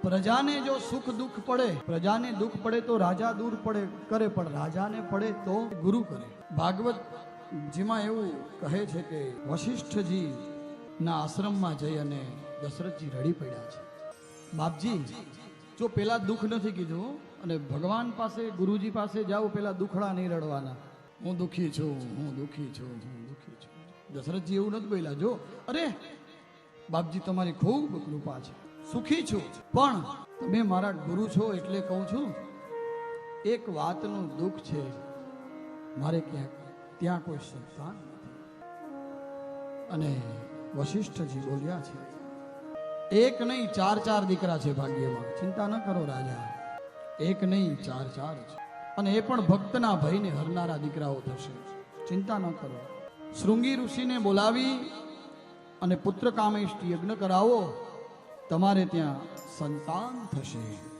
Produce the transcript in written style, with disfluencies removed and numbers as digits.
પ્રજાને જો સુખ દુઃખ પડે, પ્રજાને દુઃખ પડે તો રાજા દૂર પડે કરે, પણ રાજાને પડે તો ગુરુ કરે. ભાગવત જેમાં એવું કહે છે કે વશિષ્ઠજી ના આશ્રમમાં જઈ અને દશરથજી રડી પડ્યા છે. બાપજી, જો પેલા દુઃખ નથી કીધું અને ભગવાન પાસે ગુરુજી પાસે જાઓ, પેલા દુખડા નહીં રડવાના, હું દુઃખી છું, હું દુઃખી છું, હું દુઃખી છું. દશરથજી એવું નથી બોલ્યા. જો અરે બાપજી તમારી ખૂબ કૃપા છે, સુખી છું, પણ તમે મારા ગુરુ છો એટલે કહું છું, એક વાતનું દુઃખ છે, મારે ક્યાંક ત્યાં કોઈ સંતાન નથી. અને વશિષ્ઠજી બોલ્યા છે, એક નહીં 4 દીકરા છે ભાગ્યમાં, ચિંતા ન કરો રાજા, એક નહીં 4 છે, અને એ પણ ભક્તના ભયને હરનારા દીકરાઓ થશે, ચિંતા ન કરો. શૃંગી ઋષિને બોલાવી અને પુત્ર કામેષ્ટિ યજ્ઞ કરાવો, તમારે ત્યાં સંતાન થશે.